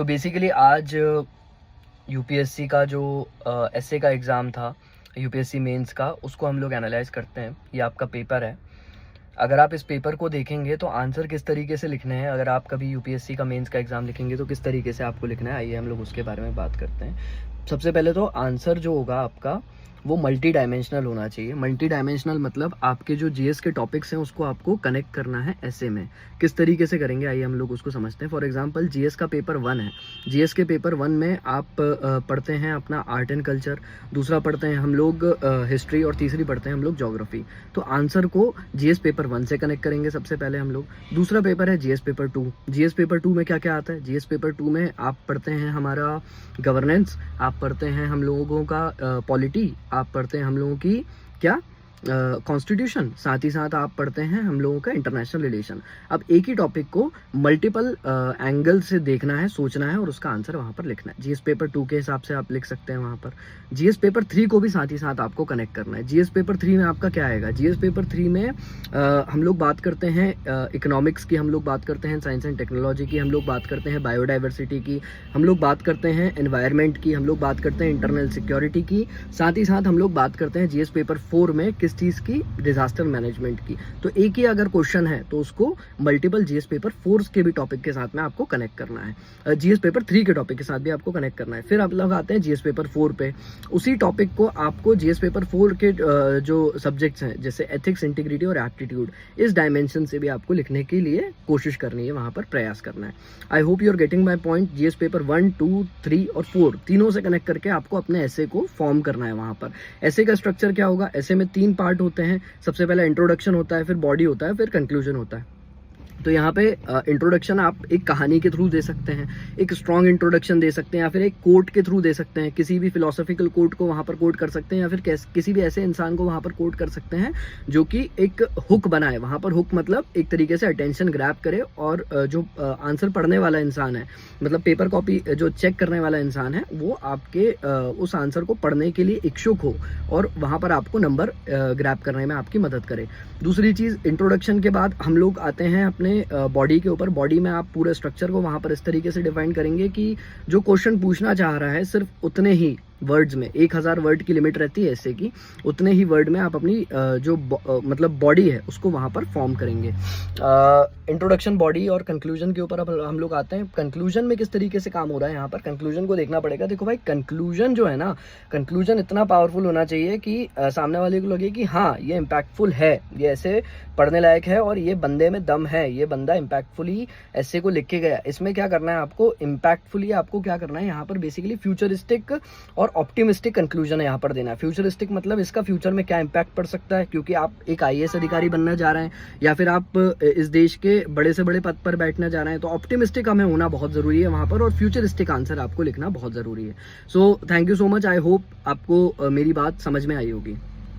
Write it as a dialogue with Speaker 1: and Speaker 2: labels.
Speaker 1: तो बेसिकली आज यूपीएससी का जो एसए का एग्ज़ाम था, यूपीएससी मेंस का, उसको हम लोग एनालाइज करते हैं। ये आपका पेपर है। अगर आप इस पेपर को देखेंगे तो आंसर किस तरीके से लिखने हैं, अगर आप कभी यूपीएससी का मेंस का एग्ज़ाम लिखेंगे तो किस तरीके से आपको लिखना है, आइए हम लोग उसके बारे में बात करते हैं। सबसे पहले तो आंसर जो होगा आपका वो मल्टी डायमेंशनल होना चाहिए। मल्टी डायमेंशनल मतलब आपके जो जीएस के टॉपिक्स हैं उसको आपको कनेक्ट करना है ऐसे में। किस तरीके से करेंगे आइए हम लोग उसको समझते हैं। फॉर एग्जांपल जीएस का पेपर 1 है। जीएस के पेपर 1 में आप पढ़ते हैं अपना आर्ट एंड कल्चर, दूसरा पढ़ते हैं हम लोग हिस्ट्री और तीसरी पढ़ते हैं हम लोग ज्योग्राफी। तो आंसर को जीएस पेपर 1 से कनेक्ट करेंगे सबसे पहले हम लोग। दूसरा पेपर है जीएस पेपर 2। जीएस पेपर 2 में क्या क्या आता है? जीएस पेपर 2 में आप पढ़ते हैं हमारा गवर्नेंस, आप पढ़ते हैं हम लोगों का पॉलिटी, आप पढ़ते हैं हम लोगों की क्या कॉन्स्टिट्यूशन, साथ ही साथ आप पढ़ते हैं हम लोगों का इंटरनेशनल रिलेशन। अब एक ही टॉपिक को मल्टीपल एंगल से देखना है, सोचना है और उसका आंसर वहाँ पर लिखना है। जीएस पेपर 2 के हिसाब से आप लिख सकते हैं वहाँ पर। जीएस पेपर 3 को भी साथ ही साथ आपको कनेक्ट करना है। जीएस पेपर 3 में आपका क्या आएगा? जीएस पेपर 3 में हम लोग बात करते हैं इकोनॉमिक्स की, हम लोग बात करते हैं साइंस एंड टेक्नोलॉजी की, हम लोग बात करते हैं बायोडाइवर्सिटी की, हम लोग बात करते हैं एनवायरनमेंट की, हम लोग बात करते हैं इंटरनल सिक्योरिटी की, साथ ही साथ हम लोग बात करते हैं जीएस पेपर 4 में किस चीज़ की? डिजास्टर मैनेजमेंट की। तो एक ही अगर क्वेश्चन है तो उसको मल्टीपल जीएस पेपर 4 के भी टॉपिक के साथ में आपको कनेक्ट करना है, जीएस पेपर 3 के टॉपिक के साथ भी आपको कनेक्ट करना है। फिर आप लोग आते हैं जीएस पेपर 4 पे। उसी टॉपिक को आपको जीएस पेपर 4 के जो सब्जेक्ट्स हैं जैसे एथिक्स, इंटीग्रिटी और एप्टीट्यूड, इस डायमेंशन से भी आपको लिखने के लिए कोशिश करनी है, वहां पर प्रयास करना है। I hope you are getting my point. GS paper 1, 2, 3 और 4 तीनों से कनेक्ट करके आपको अपने एसे को फॉर्म करना है। वहां पर एसे का स्ट्रक्चर क्या होगा? एसे में 3 पार्ट होते हैं। सबसे पहले इंट्रोडक्शन होता है, फिर बॉडी होता है, फिर कंक्लूजन होता है। तो यहाँ पे इंट्रोडक्शन आप एक कहानी के थ्रू दे सकते हैं, एक स्ट्रॉन्ग इंट्रोडक्शन दे सकते हैं, या फिर एक कोट के थ्रू दे सकते हैं। किसी भी फिलोसॉफिकल कोट को वहाँ पर कोट कर सकते हैं, या फिर किसी भी ऐसे इंसान को वहाँ पर कोट कर सकते हैं जो कि एक हुक बनाए। वहाँ पर हुक मतलब एक तरीके से अटेंशन ग्रैब करे और जो आंसर पढ़ने वाला इंसान है, मतलब पेपर कॉपी जो चेक करने वाला इंसान है, वो आपके उस आंसर को पढ़ने के लिए इच्छुक हो और वहाँ पर आपको नंबर ग्रैब करने में आपकी मदद करे। दूसरी चीज़, इंट्रोडक्शन के बाद हम लोग आते हैं अपने बॉडी के ऊपर। बॉडी में आप पूरे स्ट्रक्चर को वहां पर इस तरीके से डिफाइन करेंगे कि जो क्वेश्चन पूछना चाह रहा है सिर्फ उतने ही वर्ड्स में, 1000 वर्ड की लिमिट रहती है ऐसे की, उतने ही वर्ड में आप अपनी जो मतलब बॉडी है उसको वहां पर फॉर्म करेंगे। इंट्रोडक्शन, बॉडी और कंक्लूजन के ऊपर अब हम लोग आते हैं। कंक्लूजन में किस तरीके से काम हो रहा है यहाँ पर, कंक्लूजन को देखना पड़ेगा। देखो भाई, कंक्लूजन जो है ना, कंक्लूजन इतना पावरफुल होना चाहिए कि सामने वाले को लगे कि हाँ ये इम्पैक्टफुल है, ये ऐसे पढ़ने लायक है और ये बंदे में दम है, ये बंदा इम्पैक्टफुली ऐसे को लिख के गया। इसमें क्या करना है आपको? इम्पैक्टफुली आपको क्या करना है यहाँ पर? बेसिकली फ्यूचरिस्टिक और ऑप्टिमिस्टिक कंक्लूजन है यहाँ पर देना है। फ्यूचरिस्टिक मतलब इसका फ्यूचर में क्या इम्पैक्ट पड़ सकता है, क्योंकि आप एक आईएएस अधिकारी बनना जा रहे हैं या फिर आप इस देश के बड़े से बड़े पद पर बैठने जा रहे हैं। तो ऑप्टिमिस्टिक हमें होना बहुत जरूरी है वहां पर, और फ्यूचरिस्टिक आंसर आपको लिखना बहुत जरूरी है। So thank you so much. I hope आपको मेरी बात समझ में आई होगी।